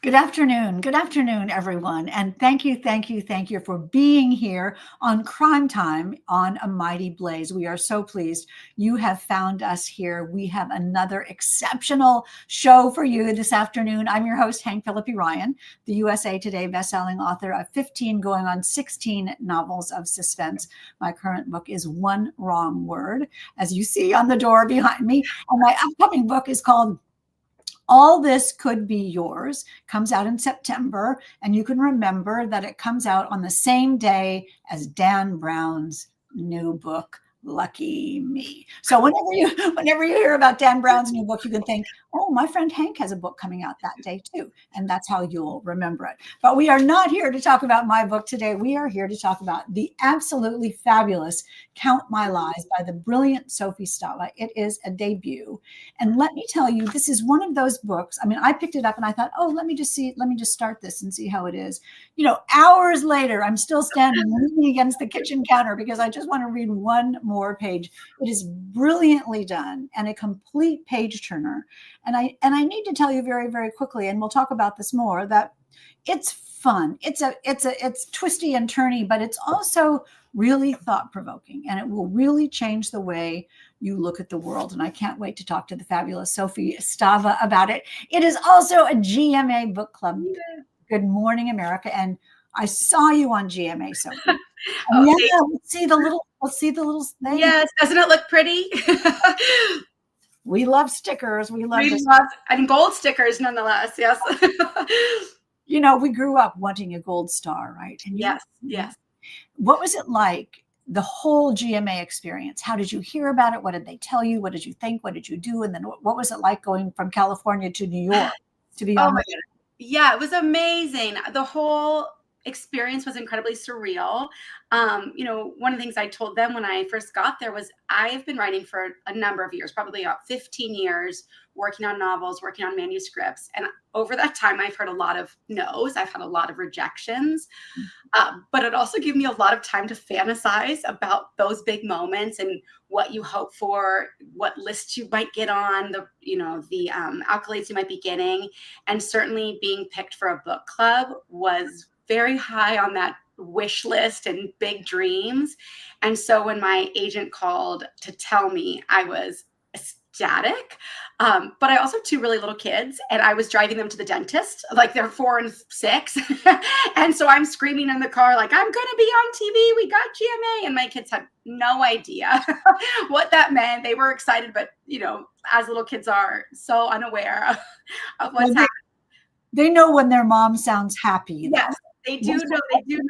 Good afternoon, everyone. And thank you for being here on Crime Time on A Mighty Blaze. We are so pleased you have found us here. We have another exceptional show for you this afternoon. I'm your host, Hank Phillippi Ryan, the USA Today bestselling author of 15 going on 16 novels of suspense. My current book is One Wrong Word, as you see on the door behind me. And my upcoming book is called All This Could Be Yours, comes out in September, and you can remember that it comes out on the same day as Dan Brown's new book, Lucky Me. So whenever you hear about Dan Brown's new book, you can think, oh, my friend Hank has a book coming out that day too. And that's how you'll remember it. But we are not here to talk about my book today. We are here to talk about the absolutely fabulous Count My Lies by the brilliant Sophie Stava. It is a debut. And let me tell you, this is one of those books. I mean, I picked it up and I thought, oh, let me just start this and see how it is. Hours later, I'm still standing leaning against the kitchen counter because I just want to read one more page. It is brilliantly done and a complete page turner. And I need to tell you very, very quickly, and we'll talk about this more, that it's fun. It's twisty and turny, but it's also really thought-provoking, and it will really change the way you look at the world. And I can't wait to talk to the fabulous Sophie Stava about it. It is also a GMA book club. Yeah. Good Morning America. And I saw you on GMA, Sophie. Oh, yeah, let's see the little thing. Yes, doesn't it look pretty? We love stickers. We love and gold stickers nonetheless. Yes. We grew up wanting a gold star, right? And yes. What was it like, the whole GMA experience? How did you hear about it? What did they tell you? What did you think? What did you do? And then what was it like going from California to New York to be on? Oh my God. Yeah, it was amazing. The whole experience was incredibly surreal. One of the things I told them when I first got there was I have been writing for a number of years, probably about 15 years, working on novels, working on manuscripts. And over that time, I've heard a lot of no's. I've had a lot of rejections. But it also gave me a lot of time to fantasize about those big moments and what you hope for, what lists you might get on, the accolades you might be getting. And certainly being picked for a book club was very high on that wish list and big dreams. And so when my agent called to tell me, I was ecstatic. But I also have two really little kids, and I was driving them to the dentist, like they're 4 and 6. And so I'm screaming in the car, like, I'm going to be on TV. We got GMA. And my kids had no idea what that meant. They were excited, but, as little kids are, so unaware of what's happening. They know when their mom sounds happy. Yes, they do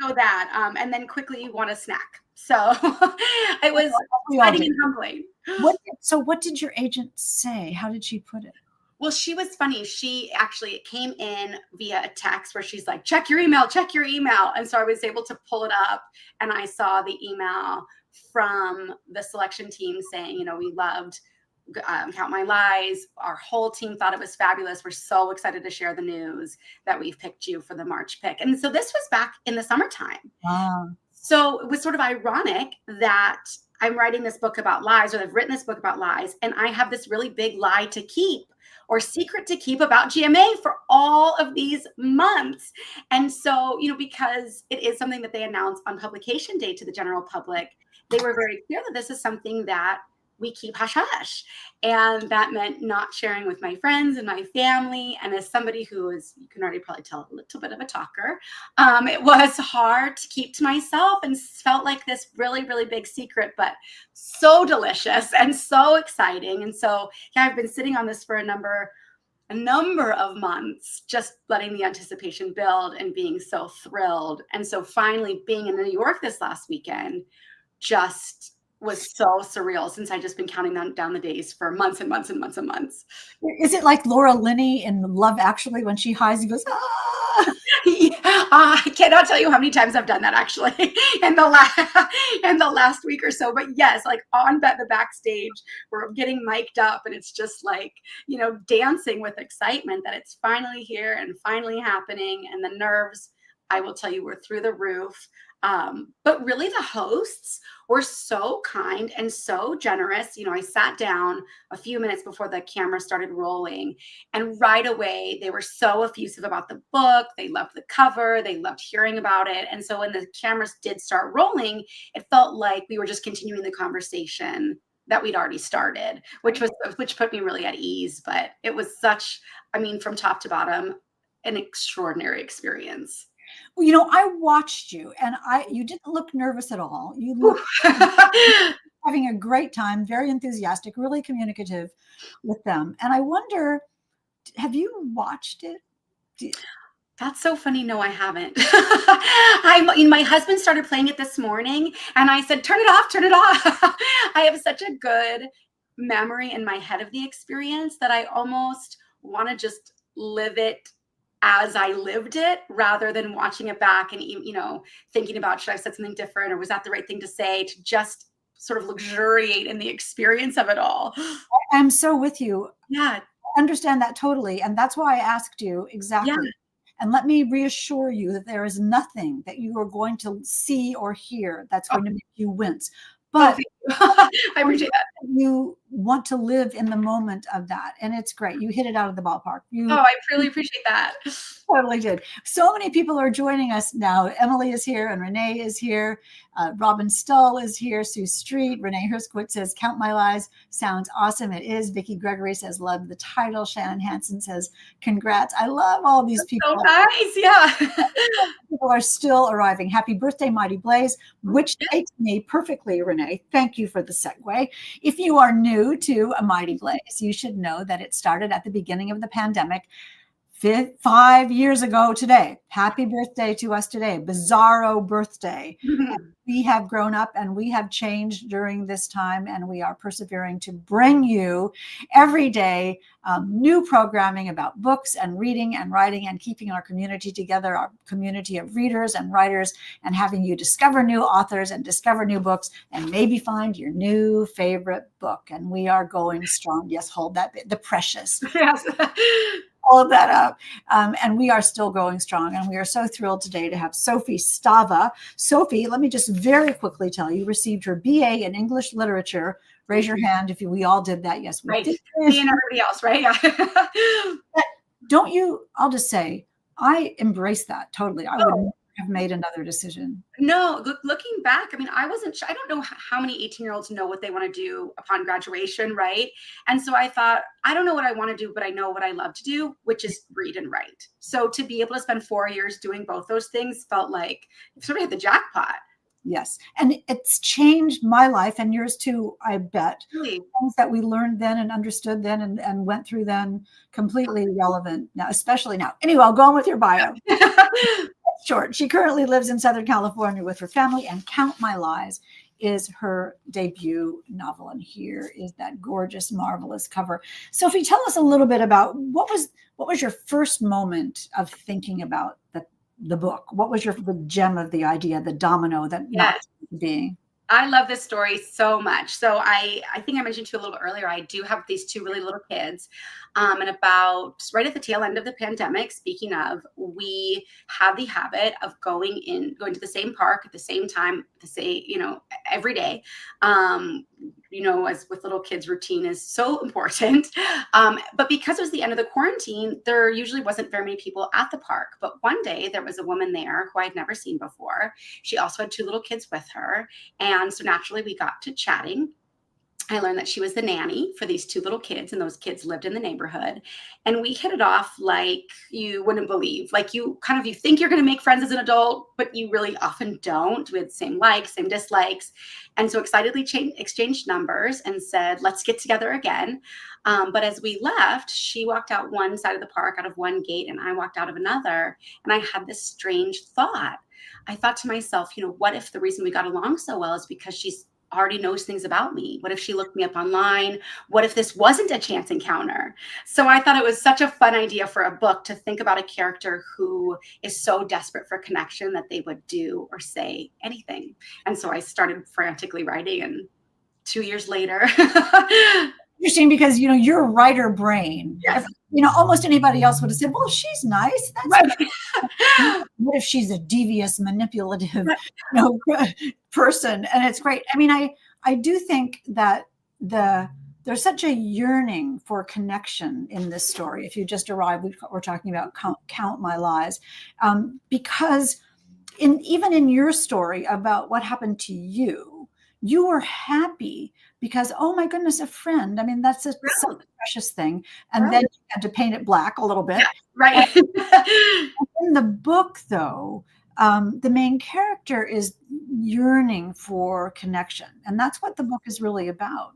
know that. And then quickly you want a snack. So it was exciting and humbling. What did your agent say? How did she put it? Well, she was funny. She actually came in via a text where she's like, check your email. And so I was able to pull it up, and I saw the email from the selection team saying, we loved Count My Lies. Our whole team thought it was fabulous. We're so excited to share the news that we've picked you for the March pick. And so this was back in the summertime. Wow. So it was sort of ironic that I'm writing this book about lies, or I've written this book about lies, and I have this really big lie to keep, or secret to keep, about GMA for all of these months. And so, because it is something that they announced on publication day to the general public, they were very clear that this is something that we keep hush hush. And that meant not sharing with my friends and my family. And as somebody who is, you can already probably tell, a little bit of a talker, it was hard to keep to myself, and felt like this really, really big secret, but so delicious and so exciting. And so, I've been sitting on this for a number of months, just letting the anticipation build and being so thrilled. And so finally being in New York this last weekend just was so surreal, since I just been counting down the days for months and months and months and months. Is it like Laura Linney in Love Actually, when she hides and goes, ah? I cannot tell you how many times I've done that actually in the last week or so. But yes, like on the backstage, we're getting mic'd up, and it's just like, dancing with excitement that it's finally here and finally happening. And the nerves, I will tell you, were through the roof. But really the hosts were so kind and so generous. I sat down a few minutes before the camera started rolling, and right away they were so effusive about the book. They loved the cover, they loved hearing about it. And so when the cameras did start rolling, it felt like we were just continuing the conversation that we'd already started, which put me really at ease. But it was such, from top to bottom, an extraordinary experience. Well, I watched you, and you didn't look nervous at all. You looked having a great time, very enthusiastic, really communicative with them. And I wonder, have you watched it? That's so funny. No, I haven't. My husband started playing it this morning, and I said, turn it off, turn it off. I have such a good memory in my head of the experience that I almost want to just live it as I lived it, rather than watching it back and, thinking about, should I have said something different, or was that the right thing to say, to just sort of luxuriate in the experience of it all. I'm so with you. Yeah. I understand that totally. And that's why I asked you exactly. Yeah. And let me reassure you that there is nothing that you are going to see or hear that's going to make you wince. But I appreciate that. You want to live in the moment of that. And it's great. You hit it out of the ballpark. I really appreciate that. Totally did. So many people are joining us now. Emily is here and Renee is here. Robin Stull is here. Sue Street. Renee Herskowitz says, count my lies. Sounds awesome. It is. Vicki Gregory says, love the title. Shannon Hansen says, congrats. I love all these people. So nice. Yeah. People are still arriving. Happy birthday, Mighty Blaze, which takes me perfectly, Renee. Thank you for the segue. If you are new to A Mighty Blaze, you should know that it started at the beginning of the pandemic 5 years ago today. Happy birthday to us today. Bizarro birthday. We have grown up and we have changed during this time, and we are persevering to bring you every day new programming about books and reading and writing and keeping our community together, our community of readers and writers, and having you discover new authors and discover new books and maybe find your new favorite book. And we are going strong. Yes, hold that bit. The precious. Yes. All of that up. And we are still going strong. And we are so thrilled today to have Sophie Stava. Sophie, let me just very quickly tell you, received her BA in English literature. Raise your hand if we all did that. Yes, we did. Me and everybody else, right? Yeah. Don't you, I'll just say, I embrace that totally. I would have made another decision. No, looking back, I don't know how many 18-year-olds know what they want to do upon graduation, right? And so I thought, I don't know what I want to do, but I know what I love to do, which is read and write. So to be able to spend 4 years doing both those things felt like sort of hit the jackpot. Yes. And it's changed my life and yours too, I bet. Really? Things that we learned then and understood then and went through then, completely relevant now, especially now. Anyway, I'll go on with your bio. Short. She currently lives in Southern California with her family, and Count My Lies is her debut novel. And here is that gorgeous, marvelous cover. Sophie, tell us a little bit about what was your first moment of thinking about the book? What was the gem of the idea, the domino that not being? I love this story so much. So I think I mentioned to you a little bit earlier, I do have these two really little kids. And about right at the tail end of the pandemic, speaking of, we have the habit of going to the same park at the same time, every day. As with little kids, routine is so important. But because it was the end of the quarantine, there usually wasn't very many people at the park. But one day there was a woman there who I'd never seen before. She also had two little kids with her. And so naturally we got to chatting. I learned that she was the nanny for these two little kids, and those kids lived in the neighborhood. And we hit it off like you wouldn't believe. Like you think you're going to make friends as an adult, but you really often don't. We had the same likes, same dislikes. And so excitedly exchanged numbers and said, let's get together again. But as we left, she walked out one side of the park out of one gate, and I walked out of another. And I had this strange thought. I thought to myself, what if the reason we got along so well is because she's already knows things about me? What if she looked me up online? What if this wasn't a chance encounter? So I thought it was such a fun idea for a book to think about a character who is so desperate for connection that they would do or say anything. And so I started frantically writing, and 2 years later. interesting because, your writer brain, Yes. almost anybody else would have said, well, she's nice. That's Right. what if she's a devious, manipulative, Right. person? And it's great. I mean, I do think that there's such a yearning for connection in this story. If you just arrived, we're talking about Count My Lies, because even in your story about what happened to you, you were happy because, oh my goodness, a friend. I mean, that's such a precious thing. And then you had to paint it black a little bit. Yeah, right. In the book, though, the main character is yearning for connection. And that's what the book is really about.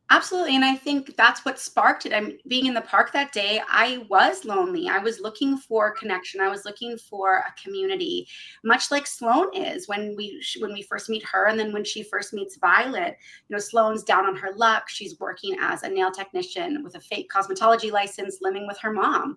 Absolutely. And I think that's what sparked it. I'm being in the park that day. I was lonely. I was looking for connection. I was looking for a community, much like Sloane is when we first meet her. And then when she first meets Violet, Sloane's down on her luck. She's working as a nail technician with a fake cosmetology license, living with her mom.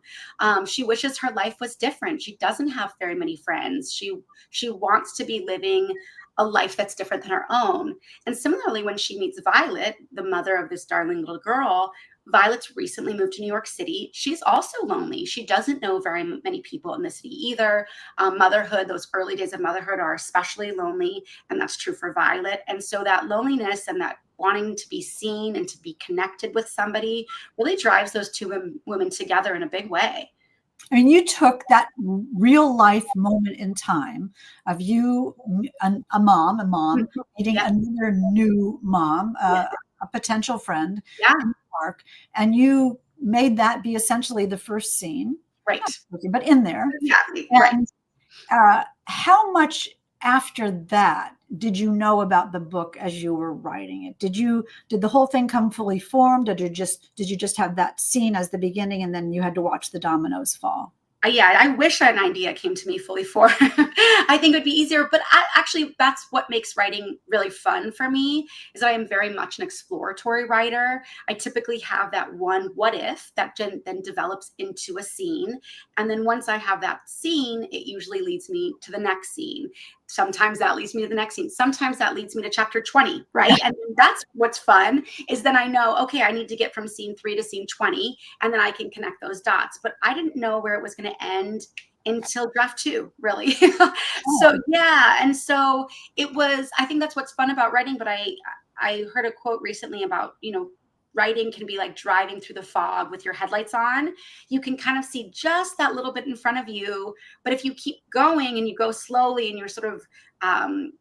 She wishes her life was different. She doesn't have very many friends. She wants to be living a life that's different than her own. And similarly, when she meets Violet, the mother of this darling little girl, Violet's recently moved to New York City. She's also lonely. She doesn't know very many people in the city either. Motherhood, those early days of motherhood are especially lonely, and that's true for Violet. And so that loneliness and that wanting to be seen and to be connected with somebody really drives those two women together in a big way. I mean, you took that real life moment in time of you, a mom meeting another new mom, a potential friend in the park, and you made that be essentially the first scene. Right. But in there. Exactly. And how much after that did you know about the book as you were writing it? Did the whole thing come fully formed? Did you just have that scene as the beginning and then you had to watch the dominoes fall? Yeah, I wish an idea came to me fully formed. I think it would be easier, but actually that's what makes writing really fun for me, is that I am very much an exploratory writer. I typically have that one what if that then develops into a scene. And then once I have that scene, it usually leads me to the next scene. Sometimes that leads me to the next scene. Sometimes that leads me to chapter 20, right? And that's what's fun, is then I know, okay, I need to get from scene 3 to scene 20, and then I can connect those dots. But I didn't know where it was going to end until draft 2, really. So yeah, and so it was, I think that's what's fun about writing. But I heard a quote recently about, writing can be like driving through the fog with your headlights on. You can kind of see just that little bit in front of you, but if you keep going and you go slowly and you're sort of kind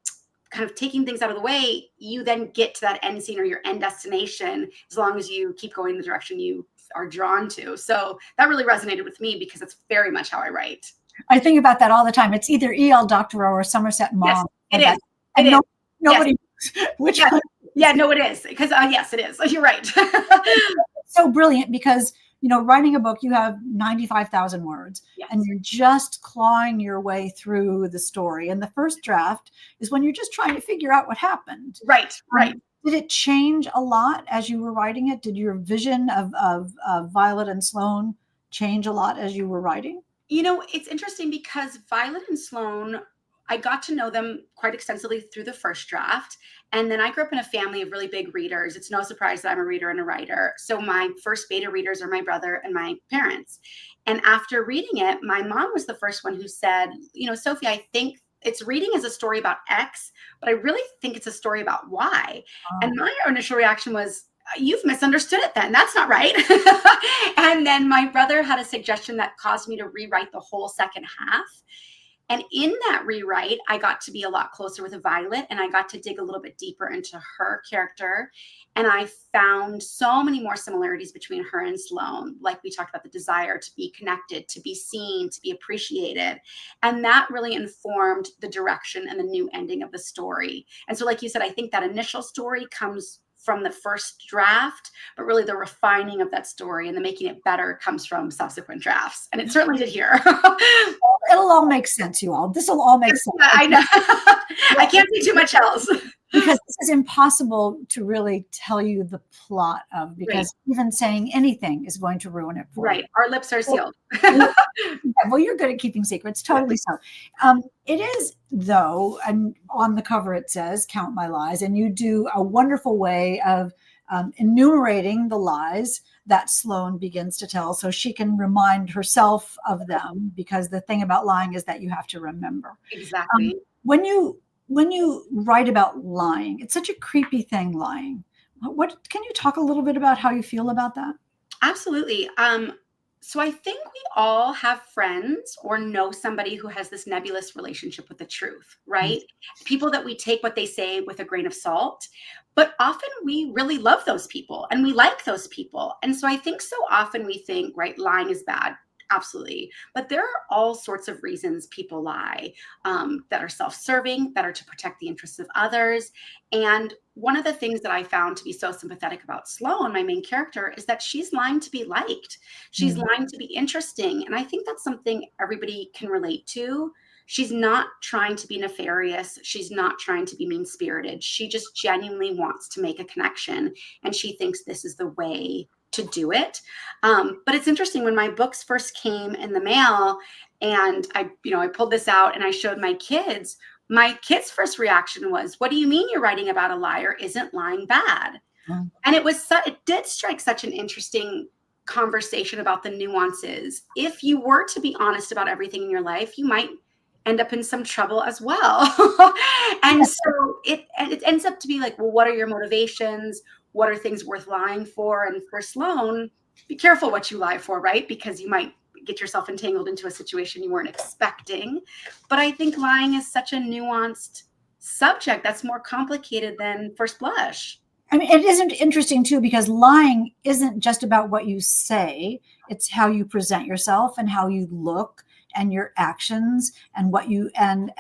of taking things out of the way, you then get to that end scene or your end destination, as long as you keep going the direction you are drawn to. So that really resonated with me because it's very much how I write. I think about that all the time. It's either E.L. Doctorow or Somerset Maugham. Yes, it is. And nobody knows which one. Yeah, no, it is. Because yes, it is. You're right. It's so brilliant because, writing a book, you have 95,000 words and you're just clawing your way through the story. And the first draft is when you're just trying to figure out what happened. Right. Did it change a lot as you were writing it? Did your vision of Violet and Sloane change a lot as you were writing? It's interesting because Violet and Sloane, I got to know them quite extensively through the first draft. And then I grew up in a family of really big readers. It's no surprise that I'm a reader and a writer. So my first beta readers are my brother and my parents. And after reading it, my mom was the first one who said, Sophie, I think it's reading as a story about X, but I really think it's a story about Y. Oh. And my initial reaction was, you've misunderstood it then. That's not right. And then my brother had a suggestion that caused me to rewrite the whole second half. And in that rewrite, I got to be a lot closer with Violet, and I got to dig a little bit deeper into her character. And I found so many more similarities between her and Sloane. Like we talked about, the desire to be connected, to be seen, to be appreciated. And that really informed the direction and the new ending of the story. And so like you said, I think that initial story comes from the first draft, but really the refining of that story and the making it better comes from subsequent drafts. And it certainly did here. It'll all make sense, you all. This will all make sense. I know. I can't say too much else. Because this is impossible to really tell you the plot of, because even saying anything is going to ruin it for you. Right. Our lips are sealed. Well, you're good at keeping secrets. Totally so. It is, though, and on the cover it says, Count My Lies, and you do a wonderful way of enumerating the lies that Sloan begins to tell so she can remind herself of them, because the thing about lying is that you have to remember. Exactly. When you write about lying, it's such a creepy thing, lying. What can you talk a little bit about how you feel about that? Absolutely. So I think we all have friends or know somebody who has this nebulous relationship with the truth, right? People that we take what they say with a grain of salt, but often we really love those people and we like those people. And so I think so often we think, right, lying is bad. Absolutely. But there are all sorts of reasons people lie, that are self serving, that are to protect the interests of others. And one of the things that I found to be so sympathetic about Sloan, my main character, is that she's lying to be liked. She's Mm. lying to be interesting. And I think that's something everybody can relate to. She's not trying to be nefarious. She's not trying to be mean spirited. She just genuinely wants to make a connection. And she thinks this is the way to do it. But it's interesting, when my books first came in the mail and I pulled this out and I showed my kids' first reaction was, "What do you mean you're writing about a liar? Isn't lying bad?" Mm. And it did strike such an interesting conversation about the nuances. If you were to be honest about everything in your life, you might end up in some trouble as well. And so it ends up to be like, well, what are your motivations? What are things worth lying for? And for Sloan, be careful what you lie for, right? Because you might get yourself entangled into a situation you weren't expecting. But I think lying is such a nuanced subject that's more complicated than first blush. I mean, it isn't interesting too, because lying isn't just about what you say. It's how you present yourself and how you look and your actions and what you and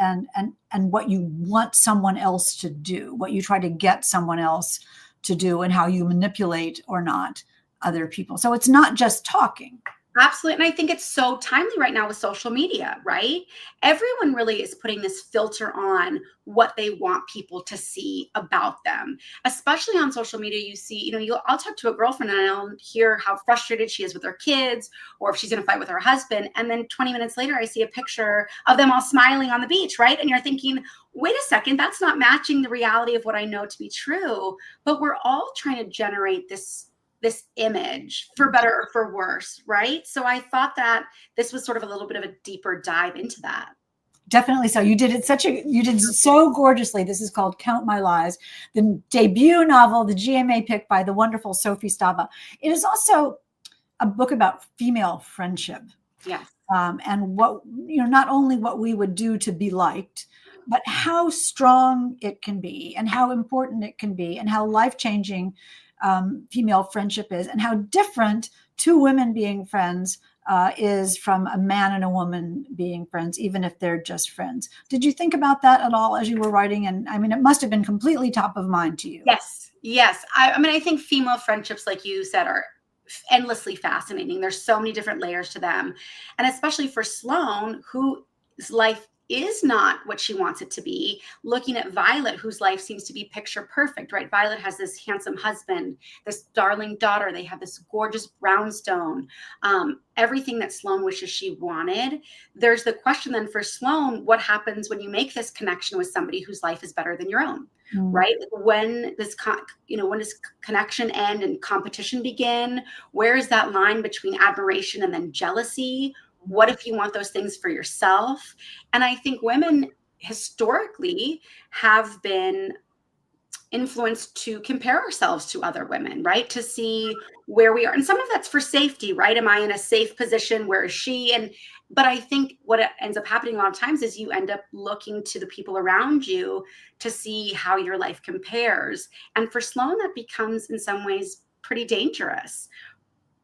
what you want someone else to do, what you try to get someone else to do, and how you manipulate or not other people. So it's not just talking. Absolutely. And I think it's so timely right now with social media, right? Everyone really is putting this filter on what they want people to see about them. Especially on social media, you see, I'll talk to a girlfriend and I'll hear how frustrated she is with her kids, or if she's in a fight with her husband. And then 20 minutes later, I see a picture of them all smiling on the beach, right? And you're thinking, wait a second, that's not matching the reality of what I know to be true. But we're all trying to generate this image, for better or for worse, right? So I thought that this was sort of a little bit of a deeper dive into that. Definitely so. You did so gorgeously. This is called Count My Lies, the debut novel, the GMA pick by the wonderful Sophie Stava. It is also a book about female friendship. Yes. And what, not only what we would do to be liked, but how strong it can be and how important it can be and how life-changing female friendship is, and how different two women being friends is from a man and a woman being friends, even if they're just friends. Did you think about that at all as you were writing? And I mean, it must have been completely top of mind to you. Yes. I mean, I think female friendships, like you said, are endlessly fascinating. There's so many different layers to them. And especially for Sloan, whose life is not what she wants it to be, looking at Violet, whose life seems to be picture perfect, right? Violet has this handsome husband, this darling daughter. They have this gorgeous brownstone, everything that Sloan wishes she wanted. There's the question then for Sloan, what happens when you make this connection with somebody whose life is better than your own? Right? When does when does connection end and competition begin? Where is that line between admiration and then jealousy? What if you want those things for yourself? And I think women historically have been influenced to compare ourselves to other women, right? To see where we are. And some of that's for safety, right? Am I in a safe position? Where is she? But I think what ends up happening a lot of times is you end up looking to the people around you to see how your life compares. And for Sloan, that becomes in some ways pretty dangerous.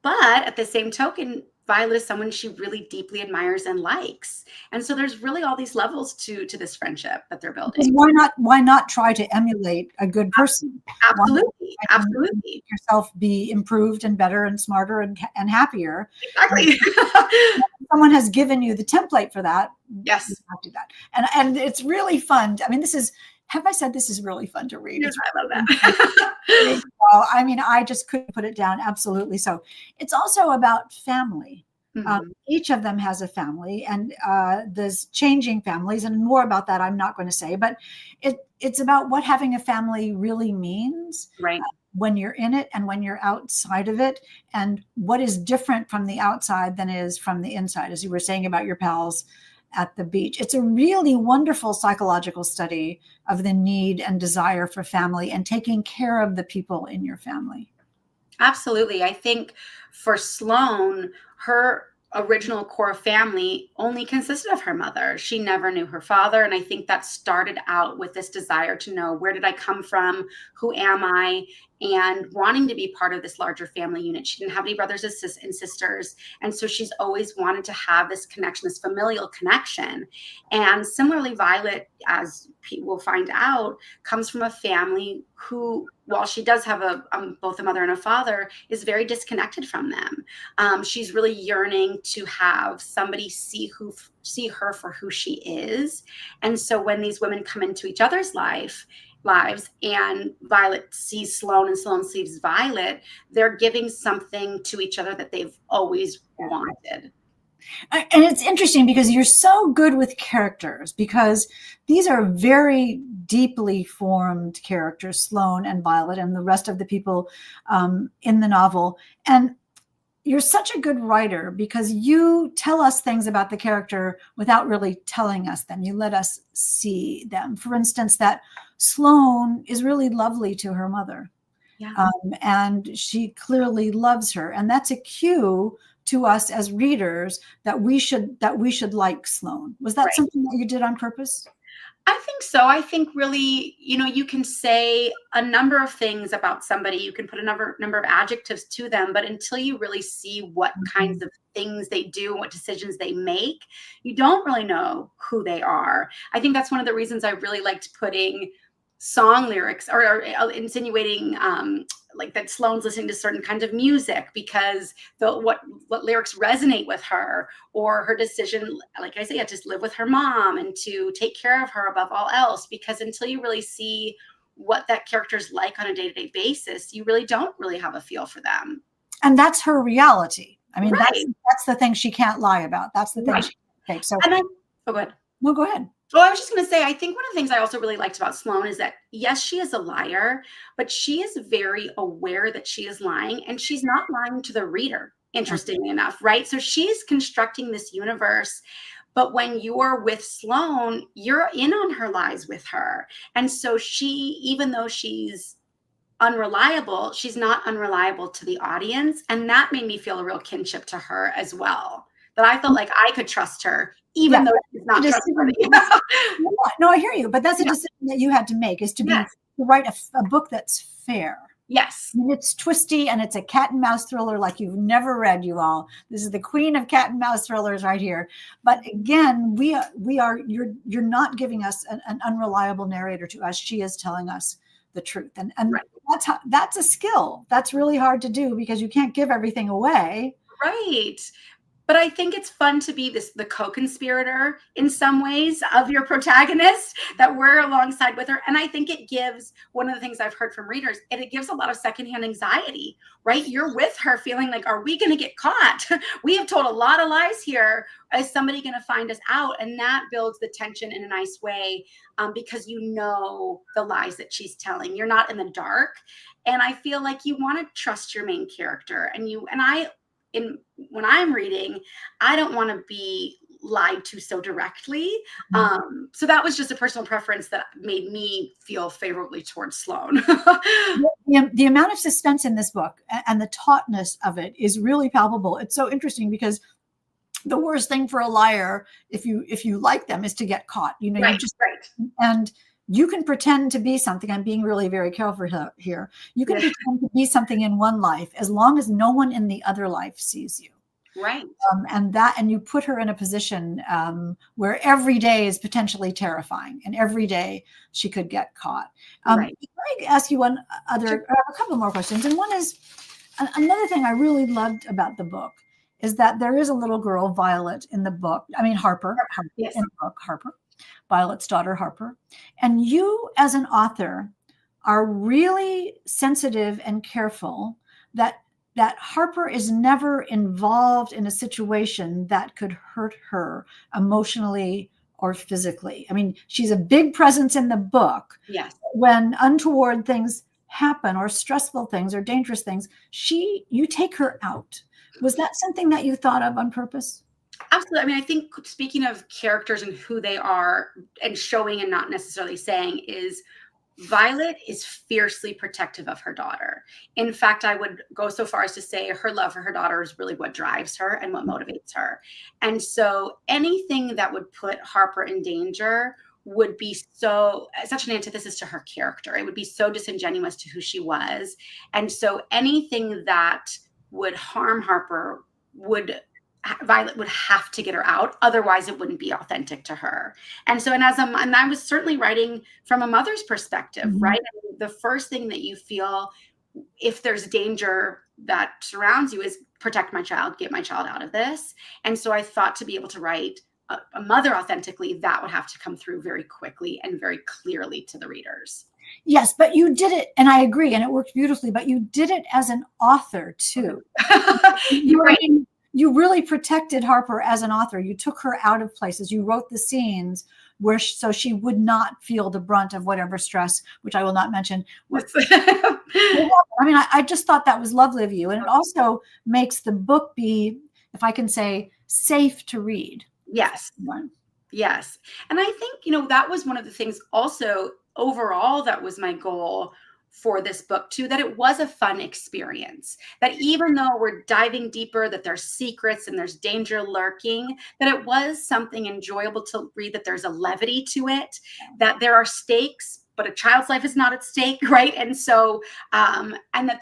But at the same token, Violet is someone she really deeply admires and likes. And so there's really all these levels to this friendship that they're building. Why not try to emulate a good person? Absolutely. Make yourself be improved and better and smarter and happier. Exactly. Someone has given you the template for that. Yes. You have to do that. And it's really fun. I mean, have I said this is really fun to read? Yes, I love that. Well, I mean, I just couldn't put it down. Absolutely. So it's also about family. Each of them has a family, and there's changing families, and more about that I'm not going to say, but it's about what having a family really means. Right. when you're in it and when you're outside of it, and what is different from the outside than is from the inside, as you were saying about your pals at the beach. It's a really wonderful psychological study of the need and desire for family and taking care of the people in your family. Absolutely. I think for Sloane, her original core family only consisted of her mother. She never knew her father. And I think that started out with this desire to know, where did I come from? Who am I? And wanting to be part of this larger family unit. She didn't have any brothers and sisters. And so she's always wanted to have this connection, this familial connection. And similarly, Violet, as people will find out, comes from a family who, while she does have both a mother and a father, is very disconnected from them. She's really yearning to have somebody see her for who she is. And so when these women come into each other's lives, and Violet sees Sloane and Sloane sees Violet, they're giving something to each other that they've always wanted. And it's interesting because you're so good with characters, because these are very deeply formed characters, Sloane and Violet and the rest of the people in the novel. And you're such a good writer because you tell us things about the character without really telling us them. You let us see them. For instance, that Sloane is really lovely to her mother. Yeah. And she clearly loves her. And that's a cue to us as readers that we should like Sloane. Was that something that you did on purpose? I think so. I think really, you can say a number of things about somebody. You can put a number of adjectives to them, but until you really see what kinds of things they do, what decisions they make, you don't really know who they are. I think that's one of the reasons I really liked putting song lyrics or insinuating like that Sloane's listening to certain kinds of music because what lyrics resonate with her, or her decision, like I say, to just live with her mom and to take care of her above all else. Because until you really see what that character's like on a day-to-day basis, you really don't really have a feel for them. And that's her reality. I mean, that's the thing she can't lie about. That's the thing she can't take. So, go ahead. No, go ahead. Well, I was just going to say, I think one of the things I also really liked about Sloane is that, yes, she is a liar, but she is very aware that she is lying, and she's not lying to the reader, interestingly enough, right? So she's constructing this universe, but when you're with Sloane, you're in on her lies with her. And so she, even though she's unreliable, she's not unreliable to the audience. And that made me feel a real kinship to her as well. That I felt like I could trust her, even though she's not trustworthy. No, I hear you, but that's a decision that you had to make, is to write a book that's fair. Yes. And it's twisty, and it's a cat and mouse thriller like you've never read, you all. This is the queen of cat and mouse thrillers right here. But again, you're not giving us an unreliable narrator to us. She is telling us the truth. And that's a skill. That's really hard to do because you can't give everything away. Right. But I think it's fun to be the co-conspirator in some ways of your protagonist, that we're alongside with her. And I think it gives, one of the things I've heard from readers, and it gives a lot of secondhand anxiety, right? You're with her feeling like, are we going to get caught? We have told a lot of lies here. Is somebody going to find us out? And that builds the tension in a nice way, because you know the lies that she's telling. You're not in the dark. And I feel like you want to trust your main character. When I'm reading, I don't want to be lied to so directly. So that was just a personal preference that made me feel favorably towards Sloane. The amount of suspense in this book and the tautness of it is really palpable. It's so interesting because the worst thing for a liar, if you like them, is to get caught. And you can pretend to be something. I'm being really very careful here. You can pretend to be something in one life as long as no one in the other life sees you. Right. And you put her in a position where every day is potentially terrifying, and every day she could get caught. Right. Can I ask you a couple more questions? And one is, another thing I really loved about the book is that there is a little girl, Violet, in the book. I mean, Harper in the book, Harper. Violet's daughter, Harper. And you, as an author, are really sensitive and careful that Harper is never involved in a situation that could hurt her emotionally or physically. I mean, she's a big presence in the book. Yes. When untoward things happen, or stressful things or dangerous things, you take her out. Was that something that you thought of on purpose? Absolutely. I mean, I think speaking of characters and who they are and showing and not necessarily saying is Violet is fiercely protective of her daughter. In fact, I would go so far as to say her love for her daughter is really what drives her and what motivates her. And so anything that would put Harper in danger would be such an antithesis to her character. It would be so disingenuous to who she was. And so anything that would harm Harper would Violet would have to get her out. Otherwise, it wouldn't be authentic to her. And so, and I was certainly writing from a mother's perspective, right? I mean, the first thing that you feel if there's danger that surrounds you is protect my child, get my child out of this. And so I thought to be able to write a mother authentically, that would have to come through very quickly and very clearly to the readers. Yes, but you did it, and I agree, and it worked beautifully, but you did it as an author too. You really protected Harper as an author. You took her out of places. You wrote the scenes so she would not feel the brunt of whatever stress, which I will not mention. I mean, I just thought that was lovely of you. And it also makes the book be, if I can say, safe to read. Yes. Yes. And I think, that was one of the things also overall that was my goal for this book too, that it was a fun experience, that even though we're diving deeper, that there's secrets and there's danger lurking, that it was something enjoyable to read, that there's a levity to it, that there are stakes, but a child's life is not at stake, right? And so, and that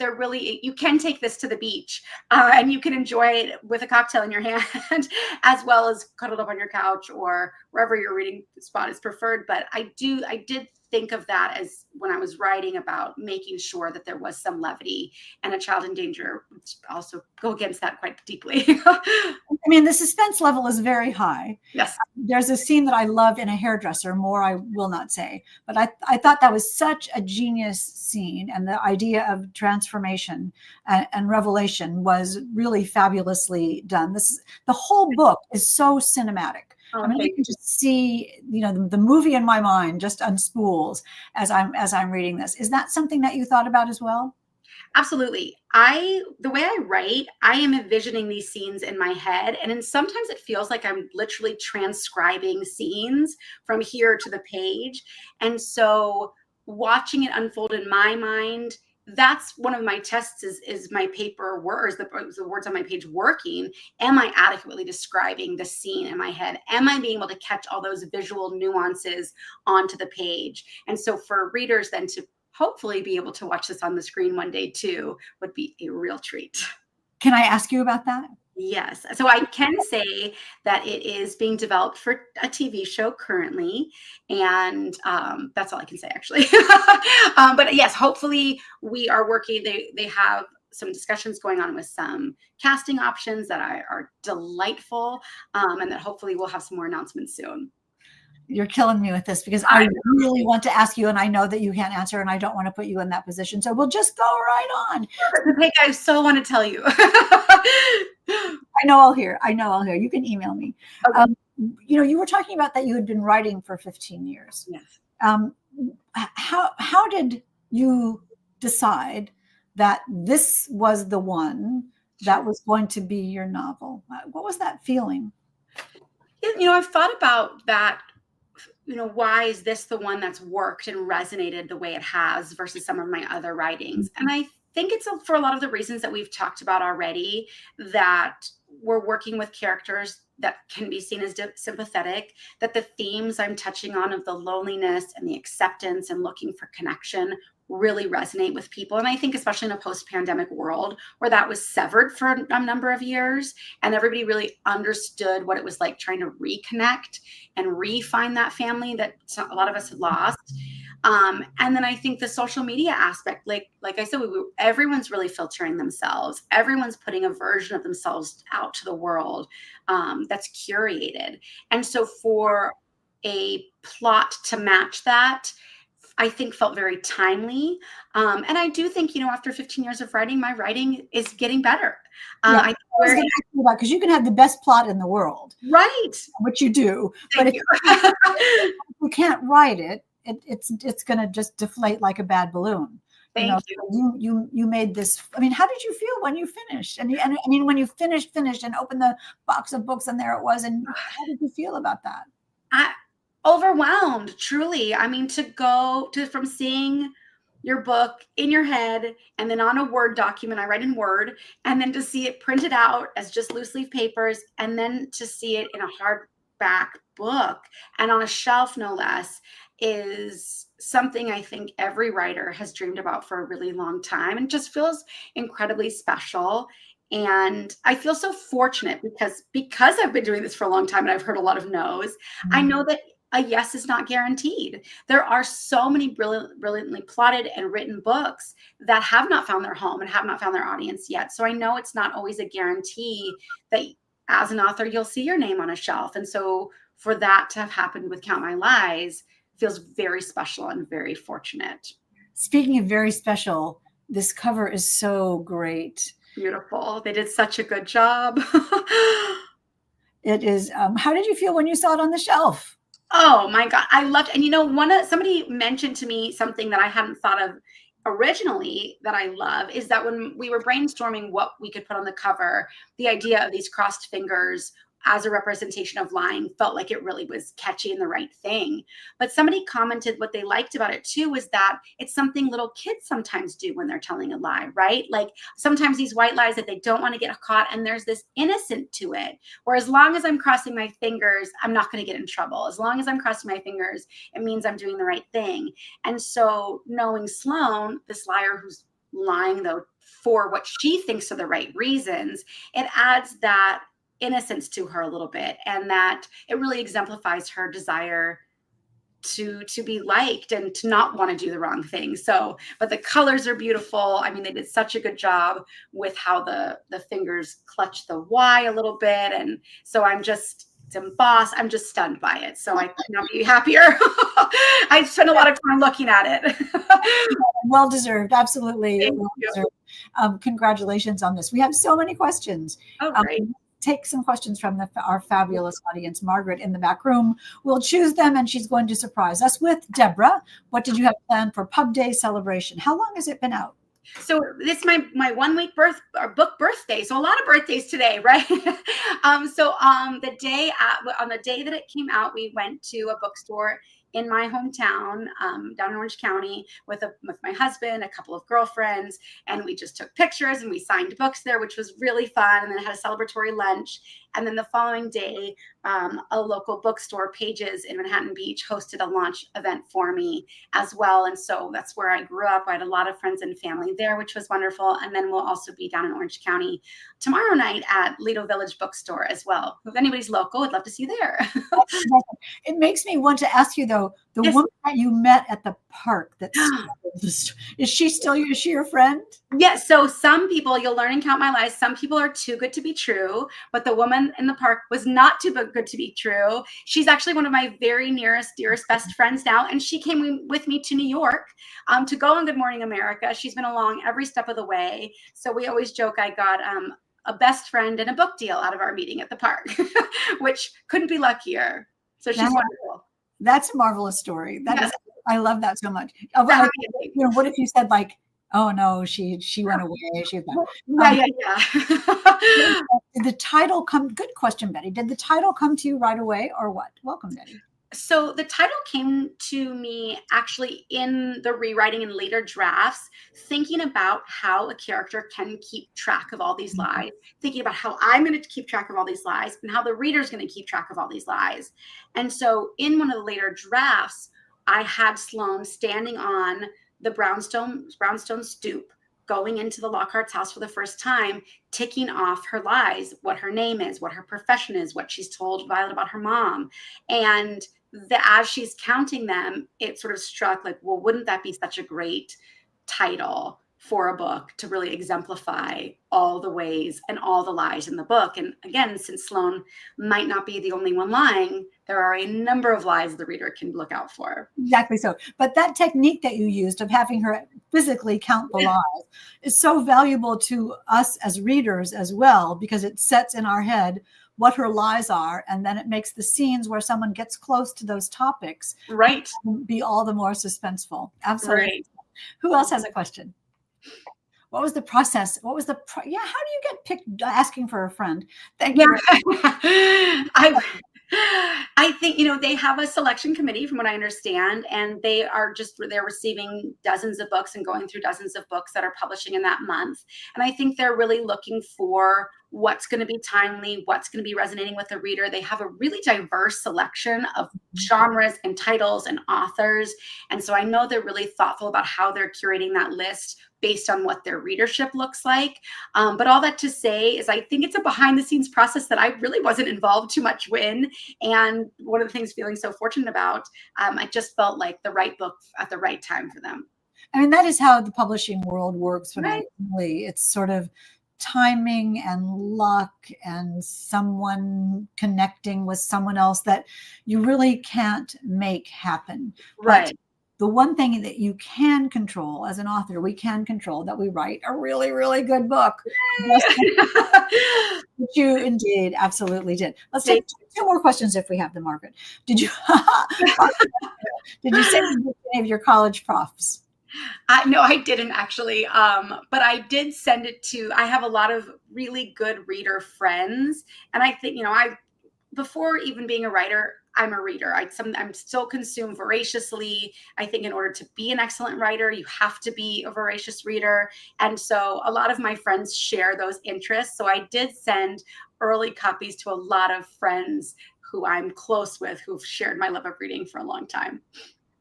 you can take this to the beach and you can enjoy it with a cocktail in your hand, as well as cuddled up on your couch or wherever your reading spot is preferred. But I did think of that as when I was writing about making sure that there was some levity, and a child in danger would also go against that quite deeply. I mean, the suspense level is very high. Yes. There's a scene that I love in a hairdresser, more I will not say, but I thought that was such a genius scene, and the idea of transformation and revelation was really fabulously done. The whole book is so cinematic. I mean, you can just see, the movie in my mind just unspools as I'm reading this. Is that something that you thought about as well? Absolutely. The way I write, I am envisioning these scenes in my head. And then sometimes it feels like I'm literally transcribing scenes from here to the page. And so watching it unfold in my mind, that's one of my tests is my paper words, the words on my page working. Am I adequately describing the scene in my head? Am I being able to catch all those visual nuances onto the page? And so for readers then to hopefully be able to watch this on the screen one day too would be a real treat. Can I ask you about that? Yes. So I can say that it is being developed for a TV show currently. And that's all I can say, actually. But yes, hopefully we are working. They have some discussions going on with some casting options that are delightful. And that hopefully we'll have some more announcements soon. You're killing me with this because I really want to ask you, and I know that you can't answer, and I don't want to put you in that position. So we'll just go right on. I so want to tell you. I know I'll hear. You can email me. Okay. You were talking about that you had been writing for 15 years. Yes. How did you decide that this was the one that was going to be your novel? What was that feeling? I've thought about that. Why is this the one that's worked and resonated the way it has versus some of my other writings? And I think it's for a lot of the reasons that we've talked about already, that we're working with characters that can be seen as sympathetic, that the themes I'm touching on of the loneliness and the acceptance and looking for connection really resonate with people. And I think especially in a post-pandemic world where that was severed for a number of years and everybody really understood what it was like trying to reconnect and re-find that family that a lot of us had lost. And then I think the social media aspect, like I said, everyone's really filtering themselves. Everyone's putting a version of themselves out to the world that's curated. And so for a plot to match that, I think felt very timely. And I do think, after 15 years of writing, my writing is getting better. Because you can have the best plot in the world. Right. Which you do. Thank you. If you can't write it, it's going to just deflate like a bad balloon. Thank you. You made this. I mean, how did you feel when you finished? And I mean, when you finished and opened the box of books and there it was, and how did you feel about that? I overwhelmed, truly. I mean, to go to from seeing your book in your head and then on a Word document, I write in Word, and then to see it printed out as just loose leaf papers, and then to see it in a hardback book and on a shelf, no less, is something I think every writer has dreamed about for a really long time, and just feels incredibly special. And I feel so fortunate because I've been doing this for a long time and I've heard a lot of no's. I know that a yes is not guaranteed. There are so many brilliantly plotted and written books that have not found their home and have not found their audience yet. So I know it's not always a guarantee that as an author, you'll see your name on a shelf. And so for that to have happened with Count My Lies feels very special and very fortunate. Speaking of very special, this cover is so great. Beautiful. They did such a good job. It is. How did you feel when you saw it on the shelf? Oh my God. I loved, and somebody mentioned to me something that I hadn't thought of originally that I love is that when we were brainstorming what we could put on the cover, the idea of these crossed fingers as a representation of lying felt like it really was catchy and the right thing. But somebody commented what they liked about it too was that it's something little kids sometimes do when they're telling a lie, right? Like sometimes these white lies that they don't want to get caught, and there's this innocent to it, where as long as I'm crossing my fingers, I'm not going to get in trouble. As long as I'm crossing my fingers, it means I'm doing the right thing. And so knowing Sloane, this liar who's lying though for what she thinks are the right reasons, it adds that innocence to her a little bit, and that it really exemplifies her desire to be liked and to not want to do the wrong thing. So, but the colors are beautiful. I mean, they did such a good job with how the fingers clutch the Y a little bit, and so it's embossed. I'm just stunned by it. So I could not be happier. I spent a lot of time looking at it. Well deserved, absolutely. Thank well you. deserved. Congratulations on this. We have so many questions. Oh, great. Take some questions from our fabulous audience. Margaret in the back room will choose them, and she's going to surprise us with Deborah. What did you have planned for Pub Day celebration? How long has it been out? So this is my 1 week book birthday. So a lot of birthdays today, right? On the day that it came out, we went to a bookstore in my hometown, down in Orange County, with my husband, a couple of girlfriends, and we just took pictures and we signed books there, which was really fun. And then had a celebratory lunch. And then the following day, a local bookstore, Pages in Manhattan Beach, hosted a launch event for me as well. And so that's where I grew up. I had a lot of friends and family there, which was wonderful. And then we'll also be down in Orange County tomorrow night at Lido Village Bookstore as well. If anybody's local, I'd love to see you there. It makes me want to ask you, though, the Yes. woman that you met at the park, is she your friend? Yes. So some people, you'll learn in Count My Lies, some people are too good to be true, but the woman in the park was not too good to be true. She's actually one of my very dearest best friends now. And she came with me to New York to go on Good Morning America. She's been along every step of the way. So we always joke I got a best friend and a book deal out of our meeting at the park, which couldn't be luckier. So she's wonderful. That's a marvelous story. I love that so much. What if you said like, oh no, she went away. Did the title come? Good question, Betty. Did the title come to you right away, or what? Welcome, Betty. So the title came to me actually in the rewriting and later drafts, thinking about how a character can keep track of all these lies, thinking about how I'm going to keep track of all these lies and how the reader's going to keep track of all these lies. And so in one of the later drafts, I had Sloane standing on the brownstone stoop, going into the Lockhart's house for the first time, ticking off her lies, what her name is, what her profession is, what she's told Violet about her mom. And as she's counting them, it sort of struck like, well, wouldn't that be such a great title for a book to really exemplify all the ways and all the lies in the book? And again, since Sloane might not be the only one lying, there are a number of lies the reader can look out for. Exactly so. But that technique that you used of having her physically count the lies is so valuable to us as readers as well, because it sets in our head what her lies are, and then it makes the scenes where someone gets close to those topics right be all the more suspenseful. Absolutely. Right. Who else has a question? What was the process? How do you get picked asking for a friend? Thank you. I think, they have a selection committee from what I understand, and they're receiving dozens of books and going through dozens of books that are publishing in that month. And I think they're really looking for what's going to be timely, what's going to be resonating with the reader. They have a really diverse selection of genres and titles and authors. And so I know they're really thoughtful about how they're curating that list based on what their readership looks like. But all that to say is I think it's a behind the scenes process that I really wasn't involved too much in. And one of the things feeling so fortunate about, I just felt like the right book at the right time for them. I mean, that is how the publishing world works. Right. It's sort of timing and luck and someone connecting with someone else that you really can't make happen. Right. But the one thing that you can control as an author, we can control that we write a really, really good book. Which you indeed absolutely did. Let's take two more questions if we have them, Margaret. Did you send any of your college profs? No, I didn't actually. But I did send it I have a lot of really good reader friends. And I think, before even being a writer, I'm a reader. I'm still consumed voraciously. I think in order to be an excellent writer, you have to be a voracious reader. And so a lot of my friends share those interests. So I did send early copies to a lot of friends who I'm close with, who've shared my love of reading for a long time.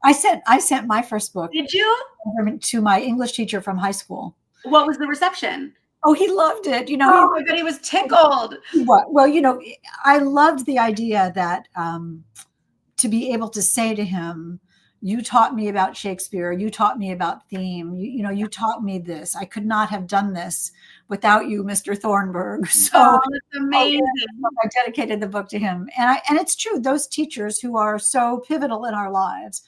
I sent my first book. Did you? To my English teacher from high school. What was the reception? Oh, he loved it. Oh my God, he was tickled. Well, I loved the idea that to be able to say to him, you taught me about Shakespeare, you taught me about theme, you taught me this. I could not have done this without you, Mr. Thornburg. So that's amazing. I dedicated the book to him. And it's true, those teachers who are so pivotal in our lives,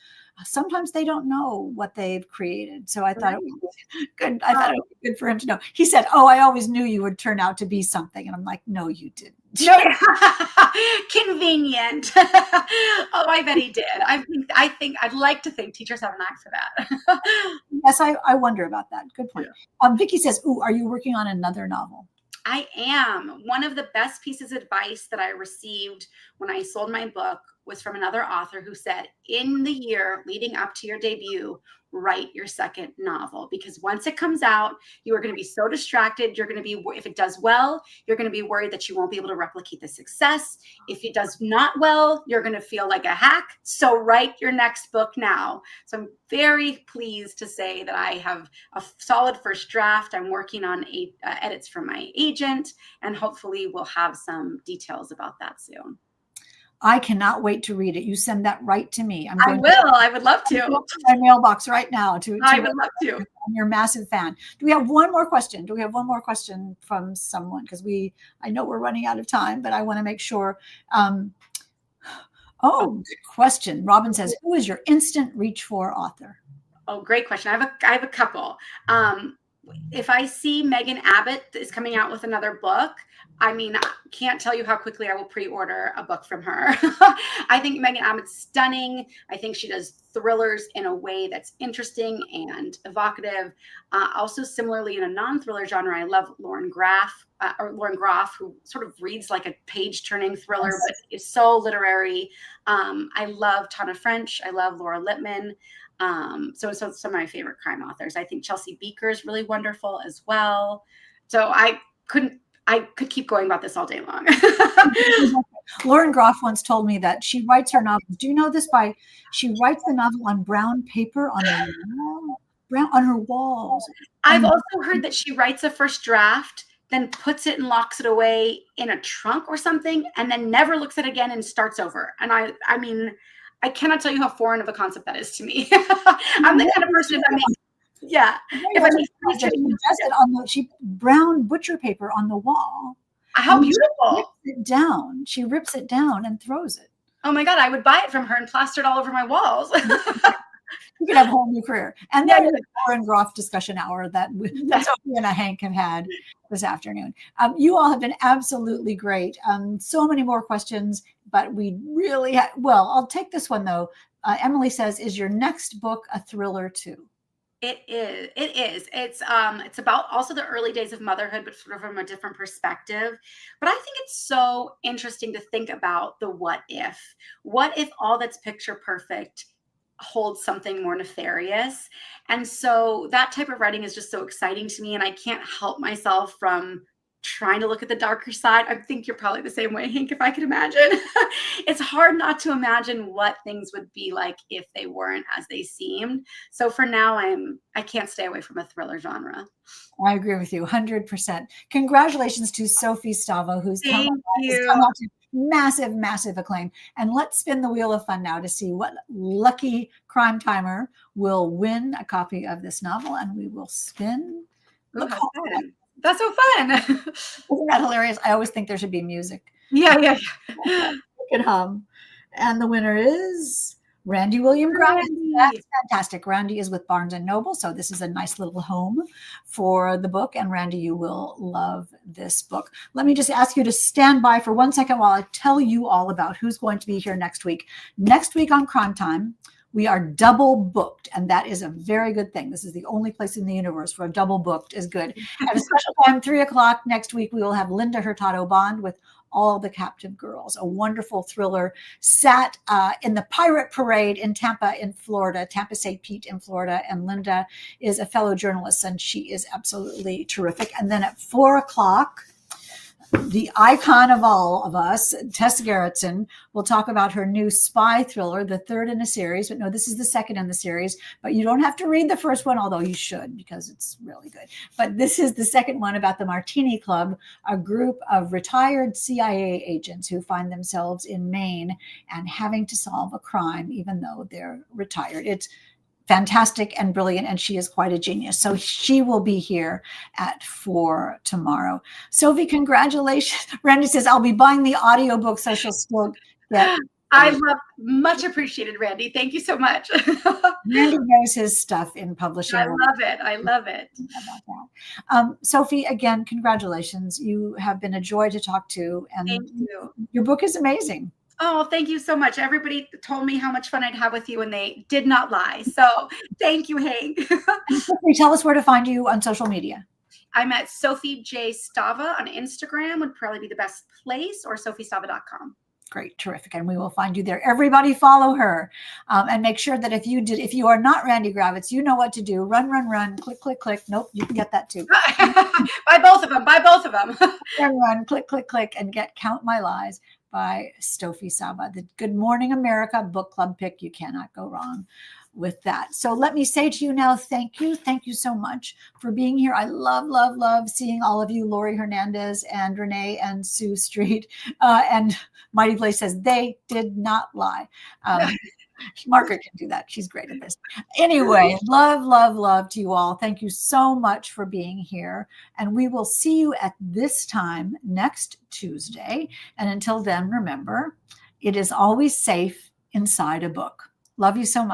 sometimes they don't know what they've created. So I thought it was good. I thought it was good for him to know. He said, "Oh, I always knew you would turn out to be something." And I'm like, "No, you didn't." Convenient. Oh, I bet he did. I think I'd like to think teachers have a knack for that. Yes, I wonder about that. Good point. Yeah. Vicky says, "Ooh, are you working on another novel?" I am. One of the best pieces of advice that I received when I sold my book was from another author who said, in the year leading up to your debut, write your second novel, because once it comes out, you are going to be so distracted. You're going to be, if it does well, you're going to be worried that you won't be able to replicate the success. If it does not well, you're going to feel like a hack. So write your next book now. So I'm very pleased to say that I have a solid first draft. I'm working on edits from my agent, and hopefully we'll have some details about that soon. I cannot wait to read it. You send that right to me. I would love to. My mailbox right now. I would love to. I'm your massive fan. Do we have one more question? From someone? Because I know we're running out of time, but I want to make sure. Good question. Robin says, "Who is your instant reach for author?" Oh, great question. I have a couple. If I see Megan Abbott is coming out with another book, I can't tell you how quickly I will pre-order a book from her. I think Megan Abbott's stunning. I think she does thrillers in a way that's interesting and evocative. Also, similarly, in a non-thriller genre, I love Lauren Graff, who sort of reads like a page-turning thriller, but is so literary. I love Tana French. I love Laura Lippman. So some of my favorite crime authors. I think Chelsea Beaker is really wonderful as well. So I could keep going about this all day long. Lauren Groff once told me that she writes her novels. Do you know this? She writes the novel on brown paper on her walls. I've also heard that she writes a first draft, then puts it and locks it away in a trunk or something, and then never looks at it again and starts over. And I cannot tell you how foreign of a concept that is to me. I'm the kind of person she brown butcher paper on the wall. How beautiful! She rips it down and throws it. Oh my God! I would buy it from her and plaster it all over my walls. You could have a whole new career. And then the Lauren Groff discussion hour that Sophie and Hank have had this afternoon. You all have been absolutely great. So many more questions, but we really I'll take this one though. Emily says, "Is your next book a thriller too?" It is. It is. It's about also the early days of motherhood, but sort of from a different perspective. But I think it's so interesting to think about the what if. What if all that's picture perfect holds something more nefarious? And so that type of writing is just so exciting to me. And I can't help myself from trying to look at the darker side. I think you're probably the same way, Hank, if I could imagine. It's hard not to imagine what things would be like if they weren't as they seemed. So for now, I can't stay away from a thriller genre. I agree with you 100%. Congratulations to Sophie Stava, who's Thank has you. come out to massive, massive acclaim. And let's spin the wheel of fun now to see what lucky crime timer will win a copy of this novel. And we will spin. Ooh, Look, how fun. That's so fun. isn't that hilarious? I always think there should be music. Yeah, yeah, We yeah. can hum. And the winner is Randy William Grimes. Randy. That's fantastic. Randy is with Barnes and Noble, so this is a nice little home for the book. And Randy, you will love this book. Let me just ask you to stand by for 1 second while I tell you all about who's going to be here next week. Next week on Crime Time, we are double booked, and that is a very good thing. This is the only place in the universe where double booked is good. At a special time, 3:00 next week, we will have Linda Hurtado Bond with All the Captive Girls, a wonderful thriller set in the Pirate Parade in Tampa, in Florida, Tampa St. Pete in Florida. And Linda is a fellow journalist, and she is absolutely terrific. And then at 4:00, the icon of all of us, Tess Gerritsen, will talk about her new spy thriller, the third in a series. But no, this is the second in the series. But you don't have to read the first one, although you should, because it's really good. But this is the second one about the Martini Club, a group of retired CIA agents who find themselves in Maine and having to solve a crime, even though they're retired. It's fantastic and brilliant, and she is quite a genius. So she will be here at 4 tomorrow. Sophie, congratulations. Randy says, I'll be buying the audiobook, so she'll still get. I love, much appreciated, Randy. Thank you so much. Randy knows his stuff in publishing. I love it. I love it. About that. Sophie, again, congratulations. You have been a joy to talk to, and Thank you. your book is amazing. Oh, thank you so much. Everybody told me how much fun I'd have with you, and they did not lie. So thank you, Hank. Tell us where to find you on social media. I'm at Sophie J. Stava on Instagram, would probably be the best place, or sophiestava.com. Great, terrific, and we will find you there. Everybody follow her, and make sure that if you are not Randy Gravitz, you know what to do. Run, run, run, click, click, click. Nope, you can get that too. Buy both of them. Buy both of them. Run, run, click, click, click, and get Count My Lies by Sophie Stava. The Good Morning America book club pick. You cannot go wrong with that. So let me say to you now, thank you. Thank you so much for being here. I love, love, love seeing all of you, Lori Hernandez and Renee and Sue Street. And Mighty Blaze says, they did not lie. Margaret can do that. She's great at this. Anyway, love, love, love to you all. Thank you so much for being here. And we will see you at this time next Tuesday. And until then, remember, it is always safe inside a book. Love you so much.